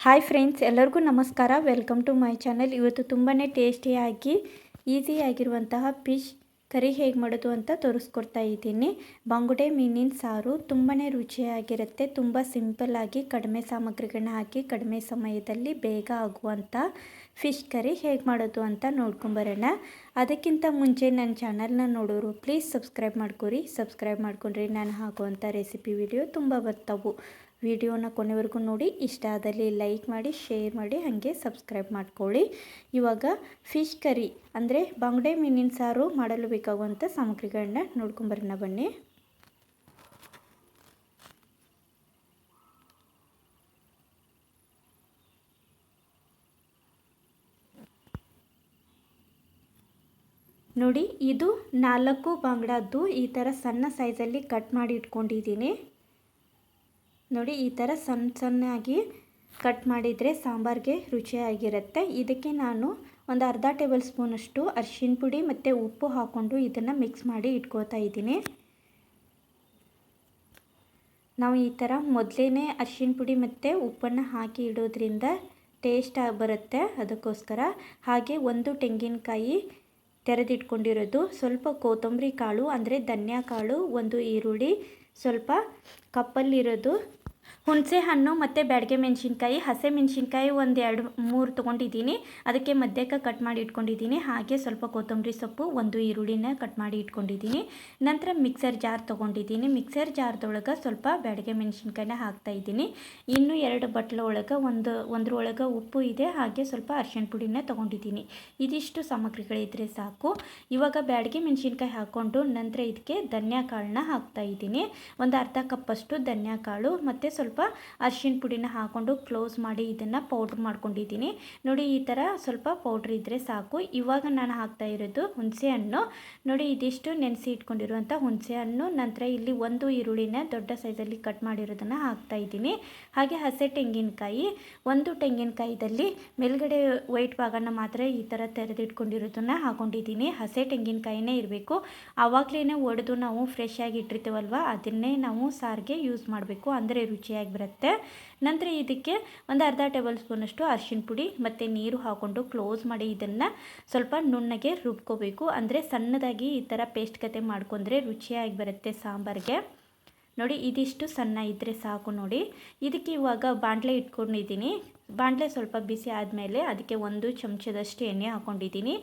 Hi friends, ಎಲ್ಲರಿಗೂ ನಮಸ್ಕಾರ. Welcome to my channel. ಇವತ್ತು ತುಂಬಾ ಟೇಸ್ಟಿಯಾಗಿ ಈಸಿಯಾಗಿರುವಂತಹ ಫಿಶ್ ಕರಿ ಹೇಗೆ ಮಾಡೋದು ಅಂತ ತೋರಿಸ್ಕೊಡ್ತಾ ಇದ್ದೀನಿ. ಬಂಗುಡೆ ಮೀನಿನ ಸಾರು ತುಂಬಾ ರುಚಿಯಾಗಿರುತ್ತೆ. ತುಂಬ ಸಿಂಪಲ್ಲಾಗಿ ಕಡಿಮೆ ಸಾಮಗ್ರಿಗಳನ್ನ ಹಾಕಿ ಕಡಿಮೆ ಸಮಯದಲ್ಲಿ ಬೇಗ ಆಗುವಂಥ ಫಿಶ್ ಕರಿ ಹೇಗೆ ಮಾಡೋದು ಅಂತ ನೋಡ್ಕೊಂಬರೋಣ. ಅದಕ್ಕಿಂತ ಮುಂಚೆ ನನ್ನ ಚಾನಲ್ನ ನೋಡೋರು ಪ್ಲೀಸ್ ಸಬ್ಸ್ಕ್ರೈಬ್ ಮಾಡ್ಕೊರಿ. ಸಬ್ಸ್ಕ್ರೈಬ್ ಮಾಡ್ಕೊಂಡ್ರೆ ನಾನು ಹಾಕುವಂಥ ರೆಸಿಪಿ ವಿಡಿಯೋ ತುಂಬ ಬರ್ತಾವೆ. ವಿಡಿಯೋನ ಕೊನೆವರೆಗೂ ನೋಡಿ. ಇಷ್ಟ ಆದಲ್ಲಿ ಲೈಕ್ ಮಾಡಿ, ಶೇರ್ ಮಾಡಿ, ಹಾಗೆ ಸಬ್ಸ್ಕ್ರೈಬ್ ಮಾಡ್ಕೊಳ್ಳಿ. ಇವಾಗ ಫಿಶ್ ಕರಿ ಅಂದರೆ ಬಂಗುಡೆ ಮೀನಿನ ಸಾರು ಮಾಡಲು ಬೇಕಾಗುವಂಥ ಸಾಮಗ್ರಿಗಳನ್ನ ನೋಡ್ಕೊಂಬರೋಣ ಬನ್ನಿ. ನೋಡಿ, ಇದು 4 ಬಂಗಡದ್ದು ಈ ಥರ ಸಣ್ಣ ಸೈಜಲ್ಲಿ ಕಟ್ ಮಾಡಿ ಇಟ್ಕೊಂಡಿದ್ದೀನಿ. ನೋಡಿ, ಈ ಥರ ಸಣ್ಣಾಗಿ ಕಟ್ ಮಾಡಿದರೆ ಸಾಂಬಾರಿಗೆ ರುಚಿಯಾಗಿರುತ್ತೆ. ಇದಕ್ಕೆ ನಾನು ಒಂದು ಅರ್ಧ ಟೇಬಲ್ ಸ್ಪೂನಷ್ಟು ಅರಿಶಿನ ಪುಡಿ ಮತ್ತು ಉಪ್ಪು ಹಾಕ್ಕೊಂಡು ಇದನ್ನು ಮಿಕ್ಸ್ ಮಾಡಿ ಇಟ್ಕೊಳ್ತಾ ಇದ್ದೀನಿ. ನಾವು ಈ ಥರ ಮೊದಲೇ ಅರಿಶಿನ ಪುಡಿ ಮತ್ತು ಉಪ್ಪನ್ನು ಹಾಕಿ ಇಡೋದ್ರಿಂದ ಟೇಸ್ಟ್ ಬರುತ್ತೆ, ಅದಕ್ಕೋಸ್ಕರ. ಹಾಗೆ ಒಂದು ತೆಂಗಿನಕಾಯಿ ತೆರೆದಿಟ್ಕೊಂಡಿರೋದು, ಸ್ವಲ್ಪ ಕೊತ್ತಂಬರಿ ಕಾಳು ಅಂದರೆ ಧನಿಯಾ ಕಾಳು, ಒಂದು ಈರುಳ್ಳಿ, ಸ್ವಲ್ಪ ಕಪ್ಪಲ್ಲಿರೋದು ಹುಣಸೆ ಹಣ್ಣು ಮತ್ತು ಬ್ಯಾಡಗೆ ಮೆಣಸಿನ್ಕಾಯಿ, ಹಸೆ ಮೆಣಸಿನ್ಕಾಯಿ ಒಂದು 2-3 ತೊಗೊಂಡಿದ್ದೀನಿ. ಅದಕ್ಕೆ ಮಧ್ಯಕ್ಕೆ ಕಟ್ ಮಾಡಿ ಇಟ್ಕೊಂಡಿದ್ದೀನಿ. ಹಾಗೆ ಸ್ವಲ್ಪ ಕೊತ್ತಂಬರಿ ಸೊಪ್ಪು, ಒಂದು ಈರುಳ್ಳಿನ ಕಟ್ ಮಾಡಿ ಇಟ್ಕೊಂಡಿದ್ದೀನಿ. ನಂತರ ಮಿಕ್ಸರ್ ಜಾರ್ ತೊಗೊಂಡಿದ್ದೀನಿ. ಮಿಕ್ಸರ್ ಜಾರ್ದೊಳಗೆ ಸ್ವಲ್ಪ ಬ್ಯಾಡಗೆ ಮೆಣಸಿನ್ಕಾಯಿನ ಹಾಕ್ತಾಯಿದ್ದೀನಿ. ಇನ್ನೂ 2 ಬಟ್ಲ ಒಳಗೆ ಒಂದ್ರೊಳಗೆ ಉಪ್ಪು ಇದೆ. ಹಾಗೆ ಸ್ವಲ್ಪ ಅರಿಶಿನ ಪುಡಿನ ತೊಗೊಂಡಿದ್ದೀನಿ. ಇದಿಷ್ಟು ಸಾಮಗ್ರಿಗಳಿದ್ರೆ ಸಾಕು. ಇವಾಗ ಬ್ಯಾಡಗೆ ಮೆಣಸಿನ್ಕಾಯಿ ಹಾಕ್ಕೊಂಡು ನಂತರ ಇದಕ್ಕೆ ಧನಿಯಾ ಕಾಳನ್ನ ಹಾಕ್ತಾಯಿದ್ದೀನಿ. ಒಂದು ಅರ್ಧ ಕಪ್ಪಷ್ಟು ಧನಿಯಾ ಕಾಳು ಮತ್ತು ಸ್ವಲ್ಪ ಅರಿಶಿನ ಪುಡಿನ ಹಾಕ್ಕೊಂಡು ಕ್ಲೋಸ್ ಮಾಡಿ ಇದನ್ನು ಪೌಡ್ರ್ ಮಾಡ್ಕೊಂಡಿದ್ದೀನಿ. ನೋಡಿ, ಈ ಥರ ಸ್ವಲ್ಪ ಪೌಡ್ರ್ ಇದ್ದರೆ ಸಾಕು. ಇವಾಗ ನಾನು ಹಾಕ್ತಾ ಇರೋದು ಹುಣಸೆ ಹಣ್ಣು. ನೋಡಿ, ಇದಿಷ್ಟು ನೆನೆಸಿ ಇಟ್ಕೊಂಡಿರುವಂಥ ಹುಣಸೆ ಹಣ್ಣು. ನಂತರ ಇಲ್ಲಿ ಒಂದು ಈರುಳ್ಳಿನ ದೊಡ್ಡ ಸೈಜಲ್ಲಿ ಕಟ್ ಮಾಡಿರೋದನ್ನು ಹಾಕ್ತಾ ಇದ್ದೀನಿ. ಹಾಗೆ ಹಸೆ ತೆಂಗಿನಕಾಯಿ, ಒಂದು ತೆಂಗಿನಕಾಯಿದಲ್ಲಿ ಮೇಲ್ಗಡೆ ವೈಟ್ ಭಾಗನ ಮಾತ್ರ ಈ ಥರ ತೆರೆದಿಟ್ಕೊಂಡಿರೋದನ್ನು ಹಾಕ್ಕೊಂಡಿದ್ದೀನಿ. ಹಸೆ ತೆಂಗಿನಕಾಯಿನೇ ಇರಬೇಕು. ಆವಾಗಲೇ ಒಡೆದು ನಾವು ಫ್ರೆಶ್ ಆಗಿ ಇಟ್ಟಿರ್ತೀವಲ್ವ, ಅದನ್ನೇ ನಾವು ಸಾರಿಗೆ ಯೂಸ್ ಮಾಡಬೇಕು, ಅಂದರೆ ರುಚಿಯಾಗಿ ಬರುತ್ತೆ. ನಂತರ ಇದಕ್ಕೆ ಒಂದು ಅರ್ಧ ಟೇಬಲ್ ಸ್ಪೂನಷ್ಟು ಅರಿಶಿನ ಪುಡಿ ಮತ್ತು ನೀರು ಹಾಕ್ಕೊಂಡು ಕ್ಲೋಸ್ ಮಾಡಿ ಇದನ್ನು ಸ್ವಲ್ಪ ನುಣ್ಣಗೆ ರುಬ್ಕೋಬೇಕು. ಅಂದರೆ ಸಣ್ಣದಾಗಿ ಈ ಥರ ಪೇಸ್ಟ್ ಕತೆ ಮಾಡ್ಕೊಂಡ್ರೆ ರುಚಿಯಾಗಿ ಬರುತ್ತೆ ಸಾಂಬಾರಿಗೆ. ನೋಡಿ, ಇದಿಷ್ಟು ಸಣ್ಣ ಇದ್ದರೆ ಸಾಕು. ನೋಡಿ, ಇದಕ್ಕೆ ಇವಾಗ ಬಾಣಲೆ ಇಟ್ಕೊಂಡಿದ್ದೀನಿ. ಬಾಣಲೆ ಸ್ವಲ್ಪ ಬಿಸಿ ಆದಮೇಲೆ ಅದಕ್ಕೆ 1 ಚಮಚದಷ್ಟು ಎಣ್ಣೆ ಹಾಕ್ಕೊಂಡಿದ್ದೀನಿ.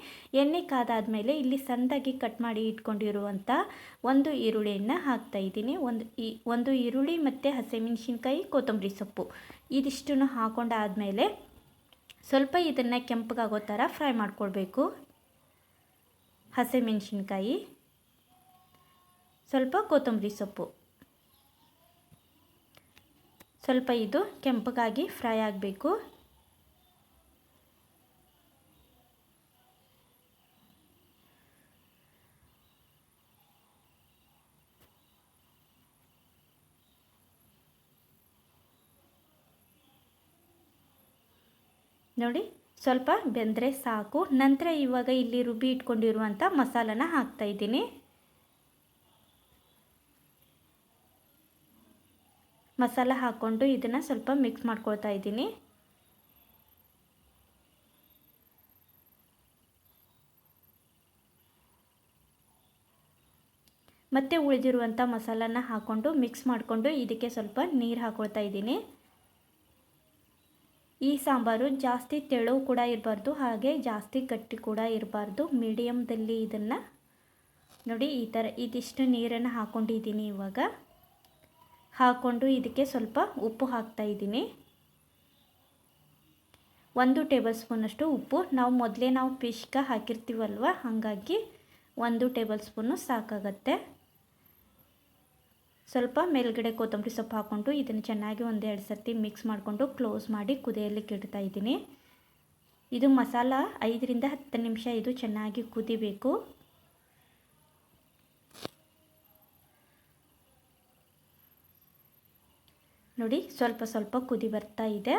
ಎಣ್ಣೆ ಕಾದಾದಮೇಲೆ ಇಲ್ಲಿ ಸಣ್ಣದಾಗಿ ಕಟ್ ಮಾಡಿ ಇಟ್ಕೊಂಡಿರುವಂಥ ಒಂದು ಈರುಳ್ಳಿಯನ್ನು ಹಾಕ್ತಾಯಿದ್ದೀನಿ. ಒಂದು ಈರುಳ್ಳಿ ಮತ್ತು ಹಸಿಮೆಣಸಿನ್ಕಾಯಿ, ಕೊತ್ತಂಬರಿ ಸೊಪ್ಪು ಇದಿಷ್ಟನ್ನು ಹಾಕೊಂಡಾದಮೇಲೆ ಸ್ವಲ್ಪ ಇದನ್ನು ಕೆಂಪಗಾಗೋ ಥರ ಫ್ರೈ ಮಾಡ್ಕೊಳ್ಬೇಕು. ಹಸಿಮೆಣಸಿನ್ಕಾಯಿ, ಸ್ವಲ್ಪ ಕೊತ್ತಂಬರಿ ಸೊಪ್ಪು, ಸ್ವಲ್ಪ ಇದು ಕೆಂಪಗಾಗಿ ಫ್ರೈ ಆಗಬೇಕು. ನೋಡಿ, ಸ್ವಲ್ಪ ಬೆಂದರೆ ಸಾಕು. ನಂತರ ಇವಾಗ ಇಲ್ಲಿ ರುಬ್ಬಿ ಇಟ್ಕೊಂಡಿರುವಂಥ ಮಸಾಲನ ಹಾಕ್ತಾಯಿದ್ದೀನಿ. ಮಸಾಲ ಹಾಕ್ಕೊಂಡು ಇದನ್ನು ಸ್ವಲ್ಪ ಮಿಕ್ಸ್ ಮಾಡ್ಕೊಳ್ತಾ ಇದ್ದೀನಿ. ಮತ್ತು ಉಳಿದಿರುವಂಥ ಮಸಾಲನ ಹಾಕ್ಕೊಂಡು ಮಿಕ್ಸ್ ಮಾಡಿಕೊಂಡು ಇದಕ್ಕೆ ಸ್ವಲ್ಪ ನೀರು ಹಾಕ್ಕೊಳ್ತಾ ಇದ್ದೀನಿ. ಈ ಸಾಂಬಾರು ಜಾಸ್ತಿ ತೆಳು ಕೂಡ ಇರಬಾರ್ದು, ಹಾಗೆ ಜಾಸ್ತಿ ಗಟ್ಟಿ ಕೂಡ ಇರಬಾರ್ದು, ಮೀಡಿಯಮ್ದಲ್ಲಿ ಇದನ್ನು ನೋಡಿ ಈ ಥರ ಇದಿಷ್ಟು ನೀರನ್ನು ಹಾಕ್ಕೊಂಡಿದ್ದೀನಿ. ಇವಾಗ ಹಾಕ್ಕೊಂಡು ಇದಕ್ಕೆ ಸ್ವಲ್ಪ ಉಪ್ಪು ಹಾಕ್ತಾಯಿದ್ದೀನಿ. 1 ಟೇಬಲ್ ಸ್ಪೂನಷ್ಟು ಉಪ್ಪು. ನಾವು ಫಿಶ್ಗೆ ಹಾಕಿರ್ತೀವಲ್ವ, ಹಾಗಾಗಿ 1 ಟೇಬಲ್ ಸ್ಪೂನು ಸಾಕಾಗತ್ತೆ. ಸ್ವಲ್ಪ ಮೇಲ್ಗಡೆ ಕೊತ್ತಂಬರಿ ಸೊಪ್ಪು ಹಾಕ್ಕೊಂಡು ಇದನ್ನು ಚೆನ್ನಾಗಿ 1-2 ಸರ್ತಿ ಮಿಕ್ಸ್ ಮಾಡಿಕೊಂಡು ಕ್ಲೋಸ್ ಮಾಡಿ ಕುದಿಯಲಿಕ್ಕೆ ಇಡ್ತಾ ಇದ್ದೀನಿ. ಇದು ಮಸಾಲ 5-10 ನಿಮಿಷ ಇದು ಚೆನ್ನಾಗಿ ಕುದಿಬೇಕು. ನೋಡಿ, ನೋಡಿ ಸ್ವಲ್ಪ ಸ್ವಲ್ಪ ಕುದಿ ಬರ್ತಾ ಇದೆ.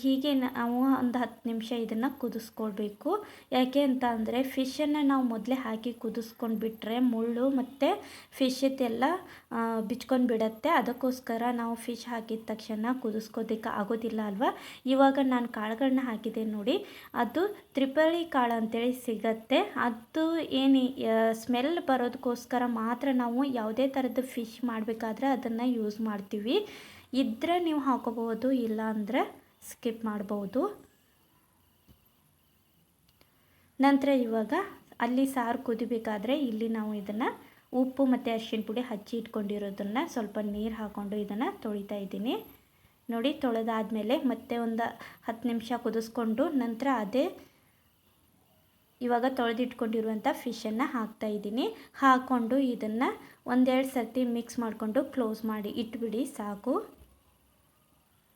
ಹೀಗೆ ನಾವು ಒಂದು 10 ನಿಮಿಷ ಇದನ್ನು ಕುದಿಸ್ಕೊಳ್ಬೇಕು. ಯಾಕೆ ಅಂತ ಅಂದರೆ ಫಿಶನ್ನು ನಾವು ಮೊದಲೇ ಹಾಕಿ ಕುದಿಸ್ಕೊಂಡು ಬಿಟ್ಟರೆ ಮುಳ್ಳು ಮತ್ತು ಫಿಶದ್ದೆಲ್ಲ ಬಿಚ್ಕೊಂಡು ಬಿಡುತ್ತೆ. ಅದಕ್ಕೋಸ್ಕರ ನಾವು ಫಿಶ್ ಹಾಕಿದ ತಕ್ಷಣ ಕುದಿಸ್ಕೋದಕ್ಕೆ ಆಗೋದಿಲ್ಲ ಅಲ್ವಾ. ಇವಾಗ ನಾನು ಕಾಳುಗಳನ್ನ ಹಾಕಿದೆ ನೋಡಿ, ಅದು ತ್ರಿಪಳಿ ಕಾಳು ಅಂತೇಳಿ ಸಿಗತ್ತೆ. ಅದು ಏನು ಸ್ಮೆಲ್ ಬರೋದಕ್ಕೋಸ್ಕರ ಮಾತ್ರ ನಾವು ಯಾವುದೇ ಥರದ ಫಿಶ್ ಮಾಡಬೇಕಾದ್ರೆ ಅದನ್ನು ಯೂಸ್ ಮಾಡ್ತೀವಿ. ಇದ್ದರೆ ನೀವು ಹಾಕೋಬಹುದು, ಇಲ್ಲ ಅಂದರೆ ಸ್ಕಿಪ್ ಮಾಡ್ಬೋದು. ನಂತರ ಇವಾಗ ಅಲ್ಲಿ ಸಾರು ಕುದಿಬೇಕಾದ್ರೆ ಇಲ್ಲಿ ನಾವು ಇದನ್ನು ಉಪ್ಪು ಮತ್ತು ಅರಿಶಿನ ಪುಡಿ ಹಚ್ಚಿ ಇಟ್ಕೊಂಡಿರೋದನ್ನು ಸ್ವಲ್ಪ ನೀರು ಹಾಕ್ಕೊಂಡು ಇದನ್ನು ತೊಳಿತಾ ಇದ್ದೀನಿ. ನೋಡಿ, ತೊಳೆದಾದ್ಮೇಲೆ ಮತ್ತೆ ಒಂದು 10 ನಿಮಿಷ ಕುದಿಸ್ಕೊಂಡು ನಂತರ ಅದೇ ಇವಾಗ ತೊಳೆದಿಟ್ಕೊಂಡಿರುವಂಥ ಫಿಶನ್ನು ಹಾಕ್ತಾಯಿದ್ದೀನಿ. ಹಾಕ್ಕೊಂಡು ಇದನ್ನು 1-2 ಸರ್ತಿ ಮಿಕ್ಸ್ ಮಾಡಿಕೊಂಡು ಕ್ಲೋಸ್ ಮಾಡಿ ಇಟ್ಬಿಡಿ ಸಾಕು.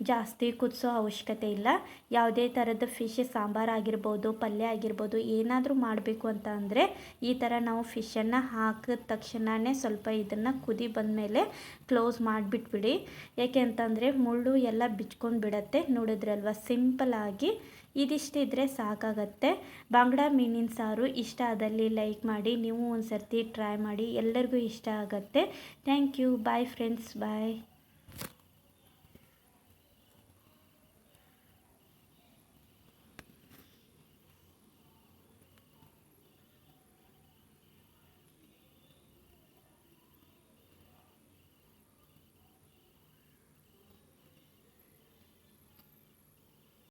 ಜಾಸ್ತಿ ಕುದಿಸೋ ಅವಶ್ಯಕತೆ ಇಲ್ಲ. ಯಾವುದೇ ಥರದ ಫಿಶ್ ಸಾಂಬಾರು ಆಗಿರ್ಬೋದು, ಪಲ್ಯ ಆಗಿರ್ಬೋದು, ಏನಾದರೂ ಮಾಡಬೇಕು ಅಂತ ಅಂದರೆ ಈ ಥರ ನಾವು ಫಿಶನ್ನು ಹಾಕಿದ ತಕ್ಷಣವೇ ಸ್ವಲ್ಪ ಇದನ್ನು ಕುದಿ ಬಂದಮೇಲೆ ಕ್ಲೋಸ್ ಮಾಡಿಬಿಟ್ಬಿಡಿ. ಯಾಕೆ ಅಂತಂದರೆ ಮುಳ್ಳು ಎಲ್ಲ ಬಿಚ್ಕೊಂಡು ಬಿಡತ್ತೆ. ನೋಡಿದ್ರಲ್ವ, ಸಿಂಪಲ್ಲಾಗಿ ಇದಿಷ್ಟಿದ್ರೆ ಸಾಕಾಗತ್ತೆ. ಬಾಂಗ್ಡಾ ಮೀನಿನ ಸಾರು ಇಷ್ಟ ಆದಲ್ಲಿ ಲೈಕ್ ಮಾಡಿ, ನೀವು ಒಂದು ಸರ್ತಿ ಟ್ರೈ ಮಾಡಿ, ಎಲ್ಲರಿಗೂ ಇಷ್ಟ ಆಗುತ್ತೆ. Thank you. Bye friends, bye.